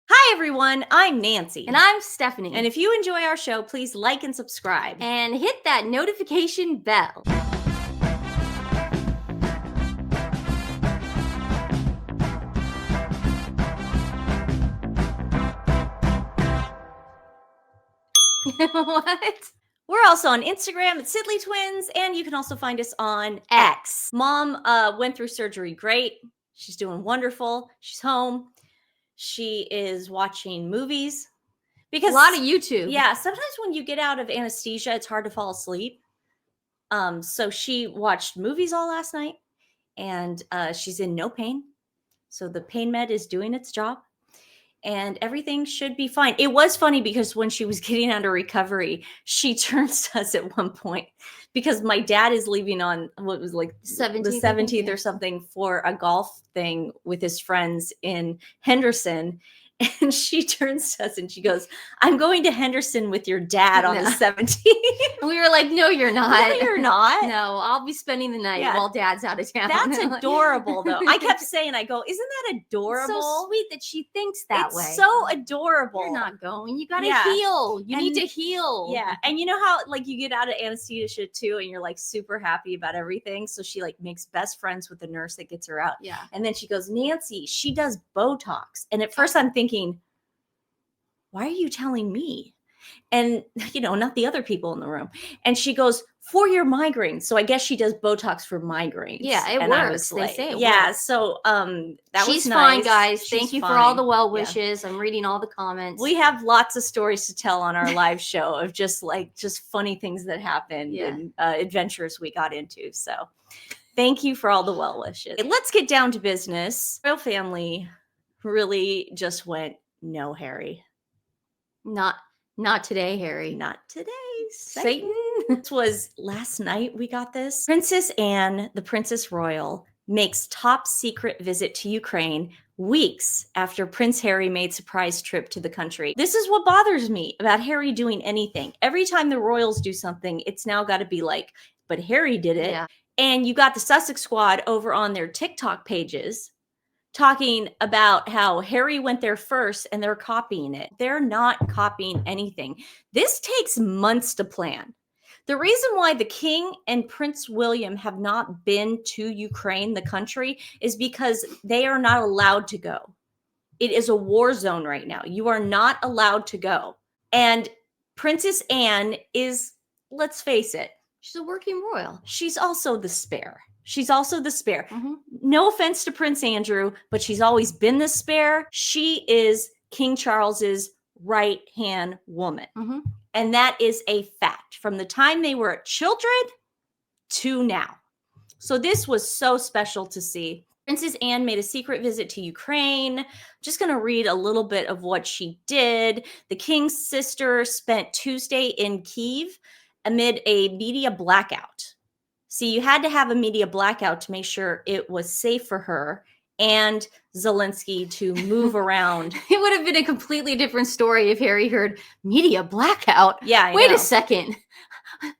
Hi everyone, I'm Nancy. And I'm Stephanie. And if you enjoy our show, please like and subscribe. And hit that notification bell. What? We're also on Instagram at TWiN, and you can also find us on X. Mom went through surgery great. She's doing wonderful. She's home. She is watching movies. Because a lot of YouTube. Yeah, sometimes when you get out of anesthesia, it's hard to fall asleep. So she watched movies all last night, and she's in no pain. So the pain med is doing its job, and everything should be fine. It was funny because when she was getting out of recovery, she turns to us at one point because my dad is leaving on what was like the 17th or something for a golf thing with his friends in Henderson. And she turns to us and she goes, "I'm going to Henderson with your dad on the 17th. And we were like, "No, you're not. No, you're not. No, I'll be spending the night while Dad's out of town." That's adorable, though. I kept saying, I go, "Isn't that adorable?" It's so sweet that she thinks that way. It's so adorable. You're not going. You got to heal. You need to heal. Yeah. And you know how like you get out of anesthesia too and you're like super happy about everything. So she like makes best friends with the nurse that gets her out. Yeah. And then she goes, "Nancy, she does Botox." And at first I'm thinking, why are you telling me? And, you know, not the other people in the room. And she goes, "For your migraines." So I guess she does Botox for migraines. Yeah, it works. They say it works. So that She's was nice. fine, guys. She's Thank you fine. for all the well wishes. I'm reading all the comments. We have lots of stories to tell on our live show of just funny things that happened and adventures we got into. So thank you for all the well wishes. Let's get down to business. Royal family really just went, "No, Harry. Not today, Harry. Not today, Satan." This was last night we got this. Princess Anne, the Princess Royal, makes top secret visit to Ukraine weeks after Prince Harry made surprise trip to the country. This is what bothers me about Harry doing anything. Every time the royals do something, it's now got to be like, but Harry did it. Yeah. And you got the Sussex Squad over on their TikTok pages talking about how Harry went there first and they're copying it. They're not copying anything. This takes months to plan. The reason why the King and Prince William have not been to Ukraine, the country, is because they are not allowed to go. It is a war zone right now. You are not allowed to go. And Princess Anne is, let's face it, she's a working royal. She's also the spare. Mm-hmm. No offense to Prince Andrew, but she's always been the spare. She is King Charles's right-hand woman. Mm-hmm. And that is a fact from the time they were children to now. So this was so special to see. Princess Anne made a secret visit to Ukraine. Just going to read a little bit of what she did. The king's sister spent Tuesday in Kyiv amid a media blackout. See, you had to have a media blackout to make sure it was safe for her and Zelensky to move around. It would have been a completely different story if Harry heard media blackout. Yeah, Wait a second.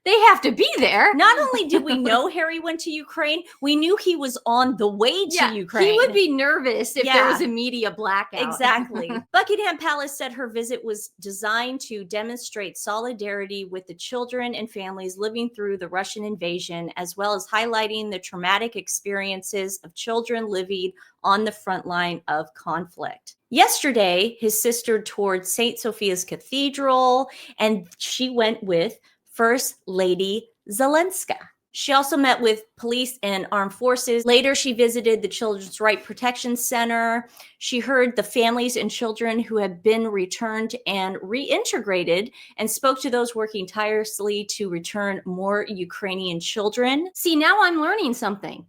They have to be there. Not only did we know Harry went to Ukraine, we knew he was on the way to Ukraine. He would be nervous if there was a media blackout. Exactly. Buckingham Palace said her visit was designed to demonstrate solidarity with the children and families living through the Russian invasion, as well as highlighting the traumatic experiences of children living on the front line of conflict. Yesterday, his sister toured St. Sophia's Cathedral, and she went with First Lady Zelenska. She also met with police and armed forces. Later, she visited the Children's Right Protection Center. She heard the families and children who have been returned and reintegrated and spoke to those working tirelessly to return more Ukrainian children. See, now I'm learning something.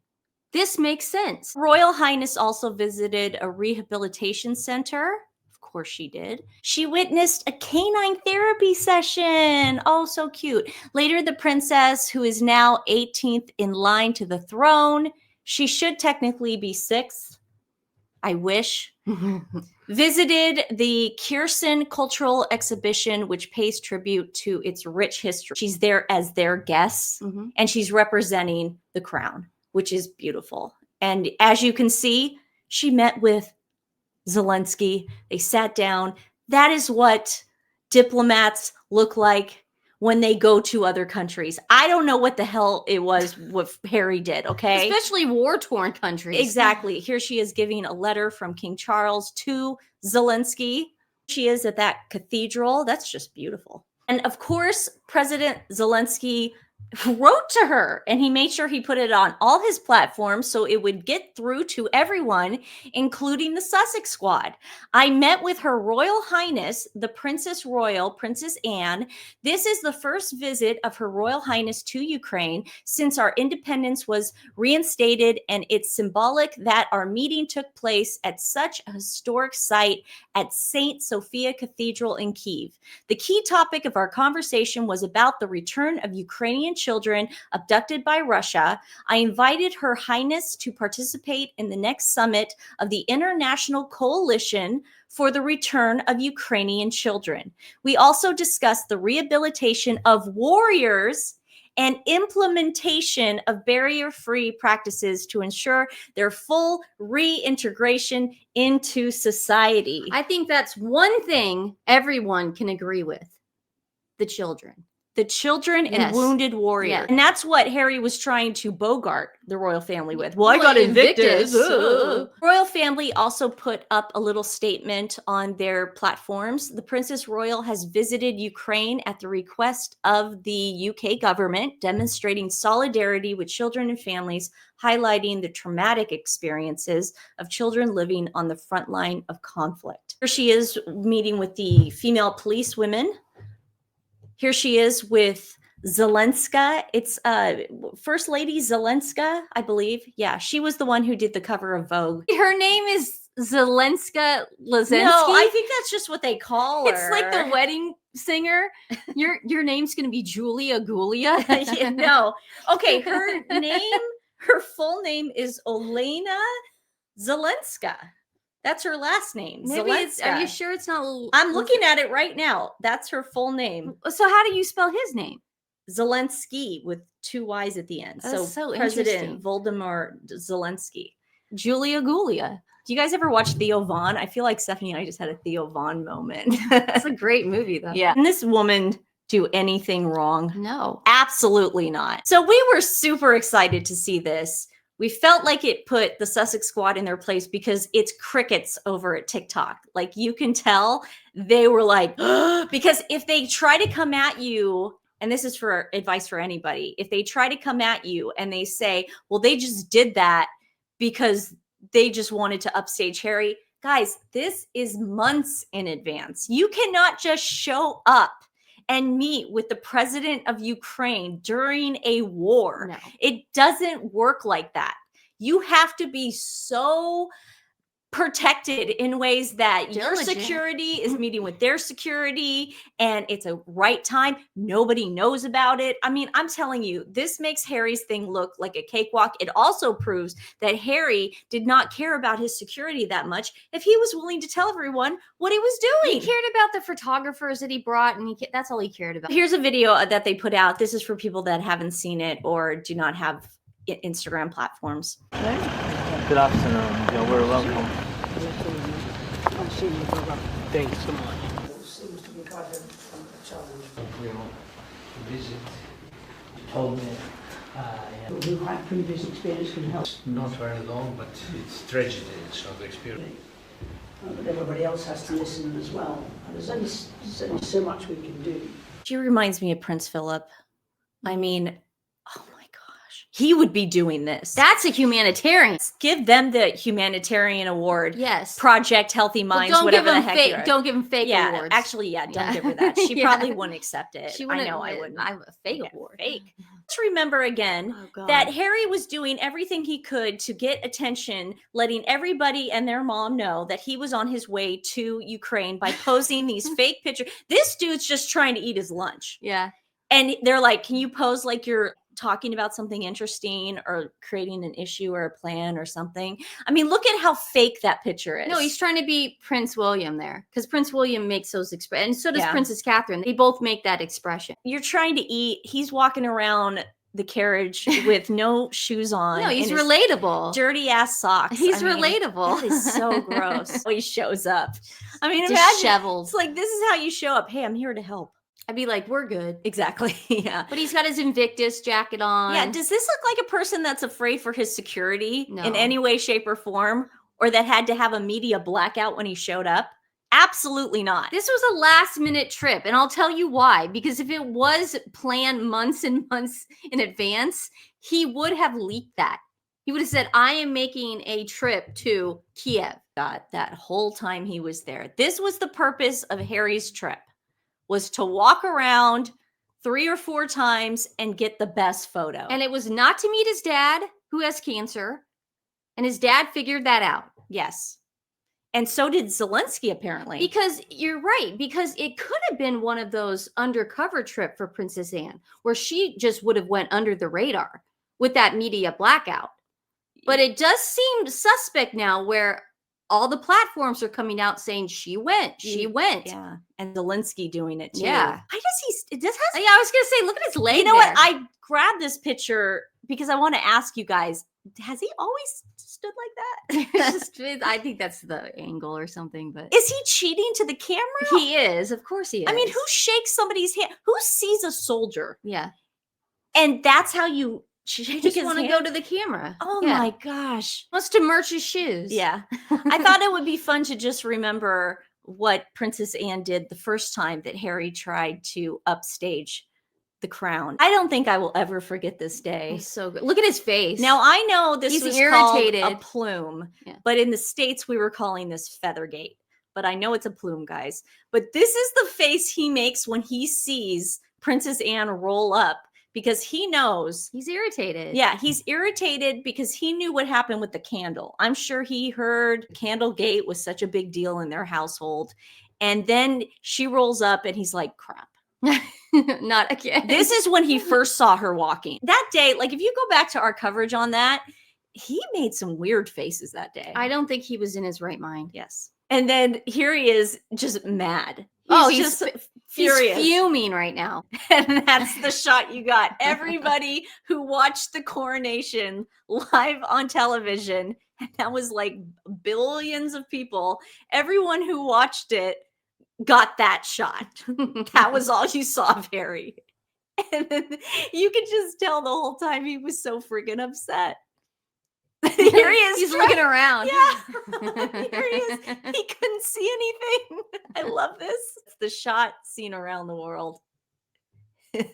This makes sense. Royal Highness also visited a rehabilitation center. Of course she did. She witnessed a canine therapy session. Oh, so cute. Later, the princess, who is now 18th in line to the throne, she should technically be 6th. I wish. Visited the Kyrgyzstan Cultural Exhibition, which pays tribute to its rich history. She's there as their guest, and she's representing the crown, which is beautiful. And as you can see, she met with Zelensky. They sat down. That is what diplomats look like when they go to other countries. I don't know what the hell it was what Harry did, okay? Especially war-torn countries. Exactly. Here she is giving a letter from King Charles to Zelensky. She is at that cathedral. That's just beautiful. And of course, President Zelensky wrote to her, and he made sure he put it on all his platforms so it would get through to everyone, including the Sussex Squad. I met with Her Royal Highness, the Princess Royal, Princess Anne. This is the first visit of Her Royal Highness to Ukraine since our independence was reinstated, and it's symbolic that our meeting took place at such a historic site at St. Sophia Cathedral in Kyiv. The key topic of our conversation was about the return of Ukrainian children abducted by Russia. I invited Her Highness to participate in the next summit of the International Coalition for the Return of Ukrainian Children. We also discussed the rehabilitation of warriors and implementation of barrier-free practices to ensure their full reintegration into society. I think that's one thing everyone can agree with. The children. The children and Yes. wounded warriors. Yeah. And that's what Harry was trying to bogart the royal family with. Well, I got Invictus. Royal family also put up a little statement on their platforms. The Princess Royal has visited Ukraine at the request of the UK government, demonstrating solidarity with children and families, highlighting the traumatic experiences of children living on the front line of conflict. Here she is meeting with the female police women. Here she is with Zelenska. It's First Lady Zelenska, I believe. Yeah, she was the one who did the cover of Vogue. Her name is Zelenska Lazensky. No, I think that's just what they call her. It's like the wedding singer. Your name's gonna be Julia Gulia. Yeah, no. Okay, her full name is Olena Zelenska. That's her last name. Maybe it's. Zelenska. Are you sure it's not? I'm looking at it right now. That's her full name. So how do you spell his name? Zelensky with 2 Y's at the end. That's so President interesting. Volodymyr Zelensky. Julia Gulia. Do you guys ever watch Theo Von? I feel like Stephanie and I just had a Theo Von moment. That's a great movie, though. Yeah. Can this woman do anything wrong? No. Absolutely not. So we were super excited to see this. We felt like it put the Sussex Squad in their place because it's crickets over at TikTok. Like you can tell they were like, because if they try to come at you, and this is for advice for anybody, if they try to come at you and they say, well, they just did that because they just wanted to upstage Harry. Guys, this is months in advance. You cannot just show up and meet with the president of Ukraine during a war. No. It doesn't work like that. You have to be so protected in ways that your Diligent. security is meeting with their security and it's a right time. Nobody knows about it. I mean, I'm telling you, this makes Harry's thing look like a cakewalk. It also proves that Harry did not care about his security that much if he was willing to tell everyone what he was He doing. cared about the photographers that he brought, and that's all he cared about. Here's a video that they put out. This is for people that haven't seen it or do not have Instagram platforms. Good afternoon. You're very welcome. Thanks so much. Seems to be quite a challenge. Visit. You told me. Who had previous experience can help. Not very long, but it's tragedy, so the experience. But everybody else has to listen as well. And there's only so much we can do. She reminds me of Prince Philip. I mean, oh my gosh, he would be doing this. That's a humanitarian. Give them the humanitarian award. Yes. Project Healthy Minds, Well, whatever the heck. fake. Don't give him fake yeah, awards. actually, yeah, don't Yeah. give her that. She Yeah. probably wouldn't accept it. She I wouldn't. know I wouldn't. I'm a fake Yeah, award. fake. Let's remember again Oh, God. that Harry was doing everything he could to get attention, letting everybody and their mom know that he was on his way to Ukraine by posing these fake pictures. This dude's just trying to eat his lunch. Yeah. And they're like, can you pose like you're talking about something interesting or creating an issue or a plan or something? I mean, look at how fake that picture is. No, he's trying to be Prince William there, because Prince William makes those expressions, and so does Yeah. Princess Catherine. They both make that expression. You're trying to eat. He's walking around the carriage with no shoes on. No, he's and his relatable. dirty ass socks. He's I mean, relatable. That is so gross. He shows up. I mean, imagine. Disheveled. It's like, this is how you show up. Hey, I'm here to help. I'd be like, we're good. Exactly. Yeah. But he's got his Invictus jacket on. Yeah. Does this look like a person that's afraid for his security No. in any way, shape, or form, or that had to have a media blackout when he showed up? Absolutely not. This was a last minute trip, and I'll tell you why. Because if it was planned months and months in advance, he would have leaked that. He would have said, I am making a trip to Kiev. Got that whole time he was there. This was the purpose of Harry's trip, was to walk around 3 or 4 times and get the best photo. And it was not to meet his dad, who has cancer. And his dad figured that out. Yes. And so did Zelensky, apparently. Because you're right, because it could have been one of those undercover trip for Princess Anne, where she just would have went under the radar with that media blackout. But it does seem suspect now, where all the platforms are coming out saying she went. Yeah. And Zelensky doing it too. Yeah. It just has. Yeah, I was gonna say, look at his leg. You know there. what? I grabbed this picture because I want to ask you guys, has he always stood like that? I think that's the angle or something, but Is he cheating to the camera? he is. Of course he is. I mean, who shakes somebody's hand? Who sees a soldier? Yeah. And that's how you shake You just his want to hand? go to the camera. Oh Yeah. my gosh. Wants to merch his shoes. Yeah. I thought it would be fun to just remember what Princess Anne did the first time that Harry tried to upstage the crown. I don't think I will ever forget this day. It's so good. Look at his face. Now, I know this He's was irritated. called a plume, Yeah. but in the States we were calling this Feathergate. But I know it's a plume, guys. But this is the face he makes when he sees Princess Anne roll up, because he knows. he's irritated. Yeah, he's irritated because he knew what happened with the candle. I'm sure he heard Candlegate was such a big deal in their household. And then she rolls up and he's like, crap. Not again. This is when he first saw her walking. That day, like if you go back to our coverage on that, he made some weird faces that day. I don't think he was in his right mind. Yes. And then here he is just mad. He's furious. He's fuming right now. And that's the shot you got. Everybody who watched the coronation live on television, and that was like billions of people, everyone who watched it got that shot. That was all you saw of Harry. And then you could just tell the whole time he was so freaking upset. Here he is. He's looking around. Yeah. Here he is. He couldn't see anything. I love this. It's the shot seen around the world. It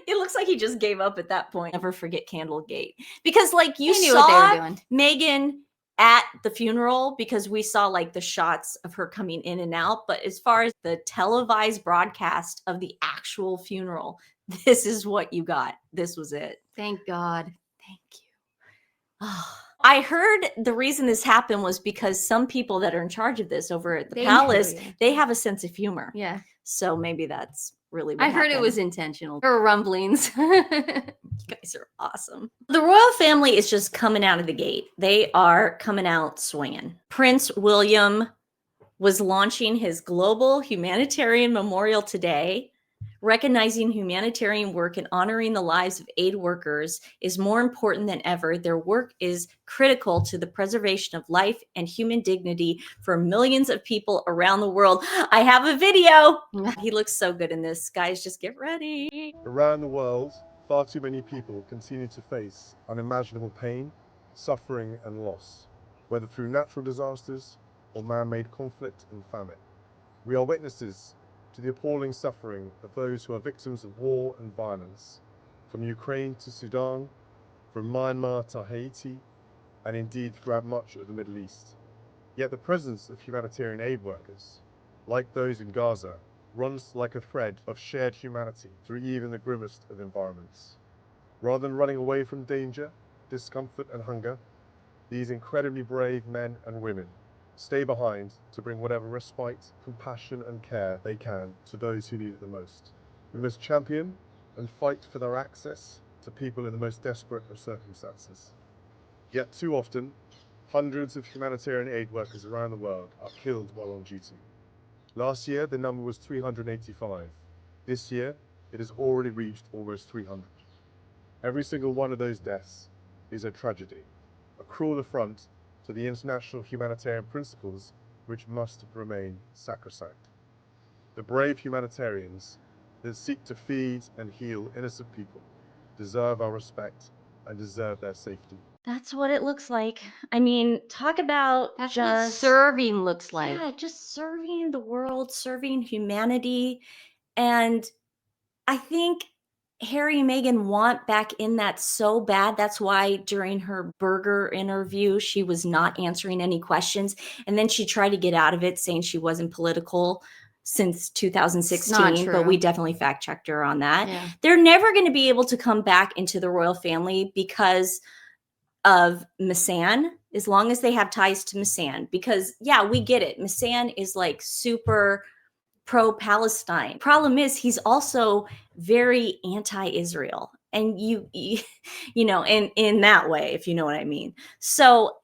looks like he just gave up at that point. Never forget Candlegate. Because like you He knew saw what they were doing. Meghan at the funeral, because we saw like the shots of her coming in and out. But as far as the televised broadcast of the actual funeral, this is what you got. This was it. Thank God. Thank you. I heard the reason this happened was because some people that are in charge of this over at the They palace, know, yeah. they have a sense of humor. Yeah. So maybe that's really what I heard it happened. was intentional. There were rumblings. You guys are awesome. The royal family is just coming out of the gate. They are coming out swinging. Prince William was launching his global humanitarian memorial today. Recognizing humanitarian work and honoring the lives of aid workers is more important than ever. Their work is critical to the preservation of life and human dignity for millions of people around the world. I have a video. He looks so good in this. Guys, just get ready. Around the world, far too many people continue to face unimaginable pain, suffering, and loss, whether through natural disasters or man-made conflict and famine. We are witnesses to the appalling suffering of those who are victims of war and violence, from Ukraine to Sudan, from Myanmar to Haiti, and indeed throughout much of the Middle East. Yet the presence of humanitarian aid workers, like those in Gaza, runs like a thread of shared humanity through even the grimmest of environments. Rather than running away from danger, discomfort, and hunger, these incredibly brave men and women stay behind to bring whatever respite, compassion, and care they can to those who need it the most. We must champion and fight for their access to people in the most desperate of circumstances. Yet too often, hundreds of humanitarian aid workers around the world are killed while on duty. Last year, the number was 385. This year, it has already reached almost 300. Every single one of those deaths is a tragedy, a cruel affront to the international humanitarian principles which must remain sacrosanct. The brave humanitarians that seek to feed and heal innocent people deserve our respect and deserve their safety. That's what it looks like. I mean, talk about That's what just serving looks like. yeah, just serving the world, serving humanity. And I think Harry and Meghan want back in that so bad. That's why during her burger interview, she was not answering any questions. And then she tried to get out of it, saying she wasn't political since 2016. But we true. definitely fact checked her on that. Yeah. They're never going to be able to come back into the royal family because of Masan, as long as they have ties to Masan. Because, yeah, we get it. Masan is like super pro-Palestine. Problem is, he's also very anti-Israel, and you know, in that way, if you know what I mean. So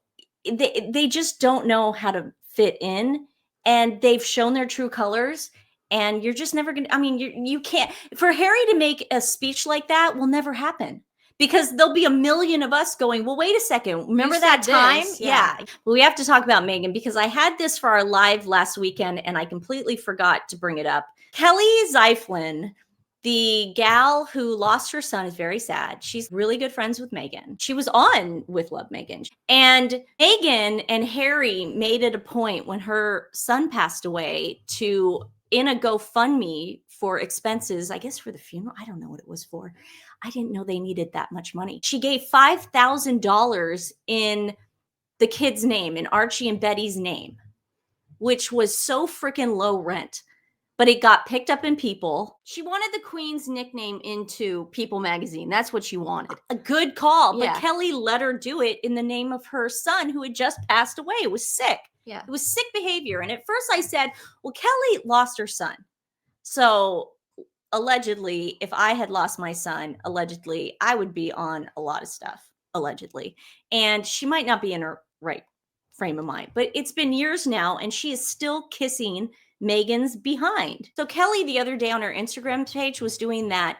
they just don't know how to fit in, and they've shown their true colors. And you're just never gonna. I mean, you can't. For Harry to make a speech like that will never happen. Because there'll be a million of us going, well, wait a second. Remember that said time? this, Yeah. yeah. Well, we have to talk about Meghan because I had this for our live last weekend and I completely forgot to bring it up. Kelly Zeiflin, the gal who lost her son, is very sad. She's really good friends with Meghan. She was on with Love Meghan. And Meghan and Harry made it a point when her son passed away to, in a GoFundMe for expenses, I guess for the funeral. I don't know what it was for. I didn't know they needed that much money. She gave $5,000 in the kid's name, in Archie and Betty's name, which was so freaking low rent. But it got picked up in People. She wanted the Queen's nickname into People magazine. That's what she wanted. A good call. Yeah. But Kelly let her do it in the name of her son who had just passed away. It was sick. Yeah. It was sick behavior. And at first I said, well, Kelly lost her son. So allegedly, if I had lost my son, allegedly, I would be on a lot of stuff, allegedly. And she might not be in her right frame of mind. But it's been years now, and she is still kissing Meghan's behind. So Kelly, the other day on her Instagram page, was doing that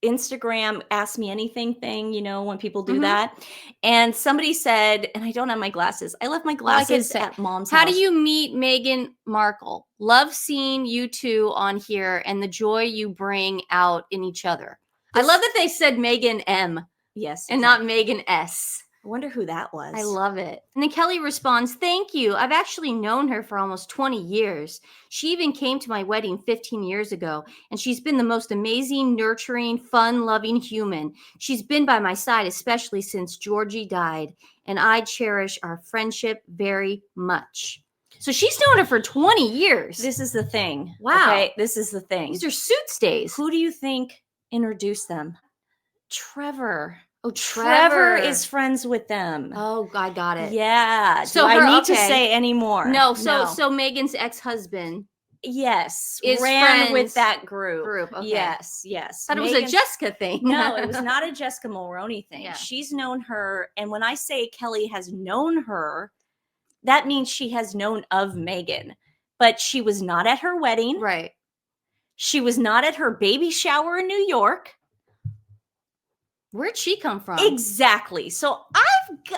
Instagram ask me anything thing, you know, when people do that. And somebody said, and I don't have my glasses. I left my glasses at mom's house. How do you meet Meghan Markle? Love seeing you two on here and the joy you bring out in each other. I love that they said Meghan M. Yes. And not Meghan S. I wonder who that was. I love it. And then Kelly responds, thank you. I've actually known her for almost 20 years. She even came to my wedding 15 years ago, and she's been the most amazing, nurturing, fun-loving human. She's been by my side, especially since Georgie died, and I cherish our friendship very much. So she's known her for 20 years. This is the thing. Wow. Okay, this is the thing. These are Suits days. Who do you think introduced them? Trevor. Oh, Trevor is friends with them. Oh, I got it. Yeah. So do I need to okay. say any more? No. So Meghan's ex-husband yes, is ran with friends that group. Okay. Yes. Thought it was a Jessica thing. No, it was not a Jessica Mulroney thing. Yeah. She's known her, and when I say Kelly has known her, that means she has known of Meghan. But she was not at her wedding. Right. She was not at her baby shower in New York. Where'd she come from? Exactly. So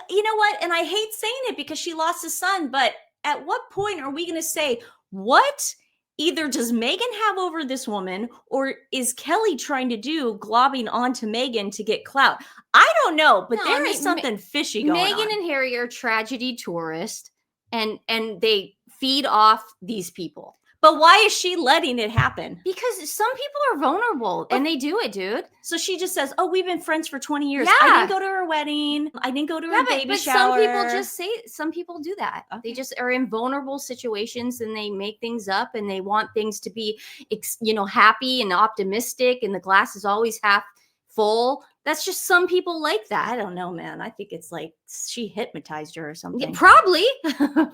you know what? And I hate saying it because she lost a son, but at what point are we going to say, what either does Meghan have over this woman, or is Kelly trying to do globbing onto Meghan to get clout? I don't know, but there is something fishy going on. Meghan and Harry are tragedy tourists, and they feed off these people. But why is she letting it happen? Because some people are vulnerable, and they do it, dude. So she just says, oh, we've been friends for 20 years. Yeah. I didn't go to her wedding. I didn't go to her baby shower. Some people do that. Okay. They just are in vulnerable situations, and they make things up, and they want things to be, happy and optimistic, and the glass is always half full. That's just some people like that. I don't know, man. I think it's like she hypnotized her or something. Yeah, probably.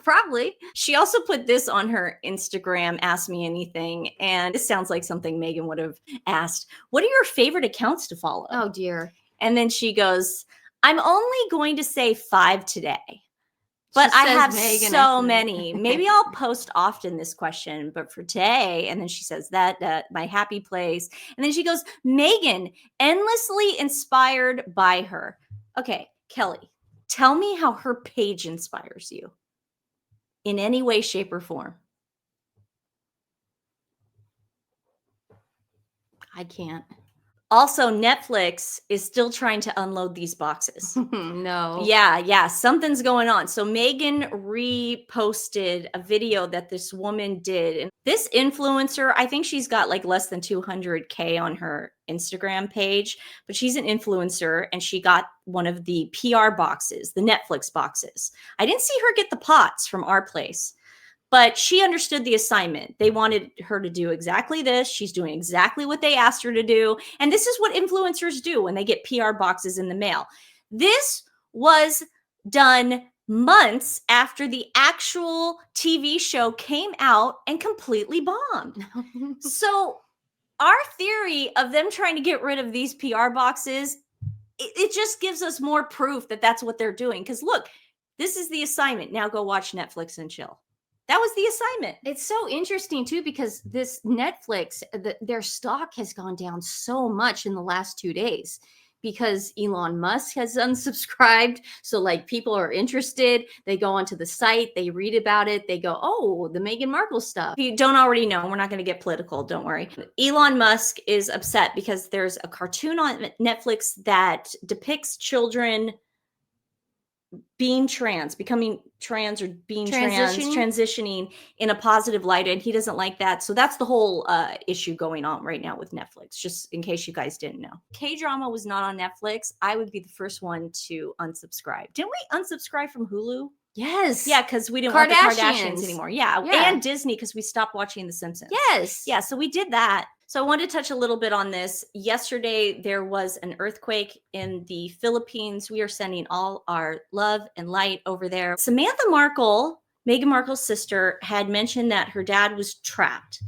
Probably. She also put this on her Instagram, Ask Me Anything. And this sounds like something Meghan would have asked. What are your favorite accounts to follow? Oh, dear. And then she goes, I'm only going to say 5 today. But She I says have Meghan so after that. many. Maybe I'll post often this question, but for today, and then she says that my happy place. And then she goes, Meghan, endlessly inspired by her. Okay, Kelly, tell me how her page inspires you in any way, shape, or form. I can't. Also, Netflix is still trying to unload these boxes. No. Yeah, something's going on. So Meghan reposted a video that this woman did. And this influencer, I think she's got like less than 200K on her Instagram page, but she's an influencer and she got one of the PR boxes, the Netflix boxes. I didn't see her get the pots from our place. But she understood the assignment. They wanted her to do exactly this. She's doing exactly what they asked her to do. And this is what influencers do when they get PR boxes in the mail. This was done months after the actual TV show came out and completely bombed. So our theory of them trying to get rid of these PR boxes, it just gives us more proof that that's what they're doing. Because look, this is the assignment. Now go watch Netflix and chill. That was the assignment. It's so interesting too, because this Netflix, their stock has gone down so much in the last 2 days because Elon Musk has unsubscribed. So like people are interested. They go onto the site, they read about it. They go, oh, the Meghan Markle stuff. If you don't already know, we're not going to get political. Don't worry. Elon Musk is upset because there's a cartoon on Netflix that depicts children being trans, becoming trans, or being transitioning in a positive light, and he doesn't like that. So that's the whole issue going on right now with Netflix, just in case you guys didn't know. K-drama was not on Netflix. I would be the first one to unsubscribe. Didn't we unsubscribe from Hulu? Yes. Yeah, because we didn't want the Kardashians anymore. Yeah, Yeah. and Disney, because we stopped watching The Simpsons. Yes. Yeah, so we did that. So I wanted to touch a little bit on this. Yesterday, there was an earthquake in the Philippines. We are sending all our love and light over there. Samantha Markle, Meghan Markle's sister, had mentioned that her dad was trapped.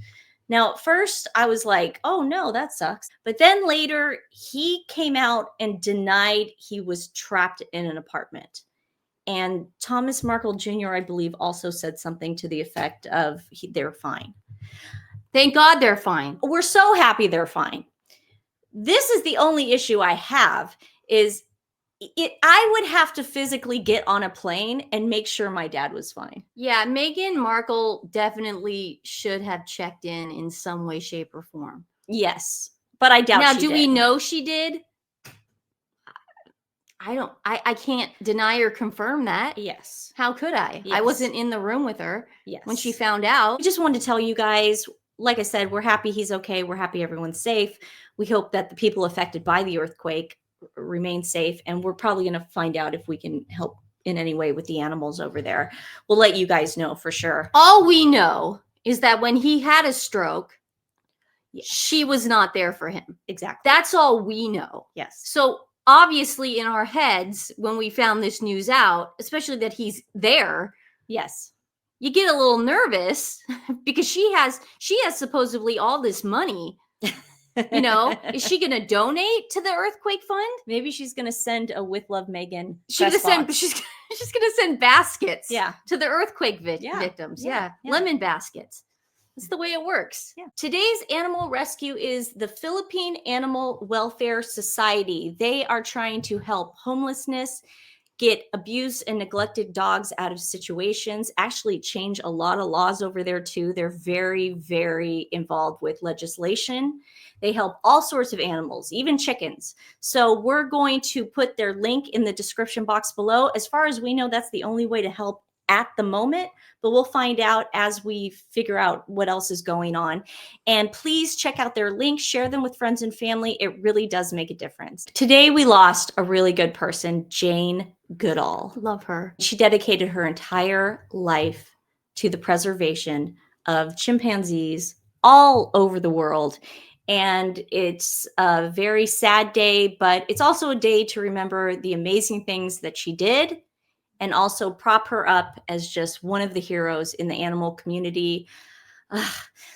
Now, at first, I was like, oh no, that sucks. But then later, he came out and denied he was trapped in an apartment. And Thomas Markle Jr., I believe, also said something to the effect of they're fine. Thank God they're fine. We're so happy they're fine. This is the only issue I have is I would have to physically get on a plane and make sure my dad was fine. Yeah, Meghan Markle definitely should have checked in some way, shape, or form. Yes, but I doubt now, she do did. we know she did? I can't deny or confirm that. Yes. How could I? Yes. I wasn't in the room with her Yes. when she found out. I just wanted to tell you guys, like I said, we're happy he's okay. We're happy everyone's safe. We hope that the people affected by the earthquake remain safe. And we're probably going to find out if we can help in any way with the animals over there. We'll let you guys know for sure. All we know is that when he had a stroke, Yes. she was not there for him. Exactly. That's all we know. Yes. So obviously in our heads, when we found this news out, especially that he's there, Yes. you get a little nervous because she has supposedly all this money. You know, is she going to donate to the earthquake fund? Maybe she's going to send a With Love Meghan. She's going to send baskets Yeah. to the earthquake Yeah. victims. Yeah. Yeah. Lemon baskets. That's the way it works. Yeah. Today's animal rescue is the Philippine Animal Welfare Society. They are trying to help homelessness, get abused and neglected dogs out of situations, actually change a lot of laws over there too. They're very, very involved with legislation. They help all sorts of animals, even chickens. So we're going to put their link in the description box below. As far as we know, that's the only way to help at the moment, but we'll find out as we figure out what else is going on. And please check out their links, share them with friends and family. It really does make a difference. Today we lost a really good person, Jane Goodall. Love her. She dedicated her entire life to the preservation of chimpanzees all over the world. And it's a very sad day, but it's also a day to remember the amazing things that she did and also prop her up as just one of the heroes in the animal community.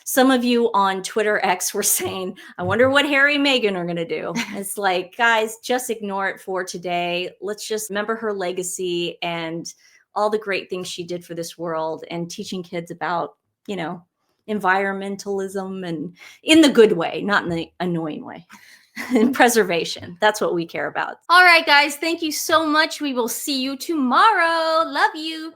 Some of you on Twitter X were saying, I wonder what Harry and Meghan are going to do. It's like, guys, just ignore it for today. Let's just remember her legacy and all the great things she did for this world and teaching kids about, you know, environmentalism and in the good way, not in the annoying way. And preservation. That's what we care about. All right, guys. Thank you so much. We will see you tomorrow. Love you.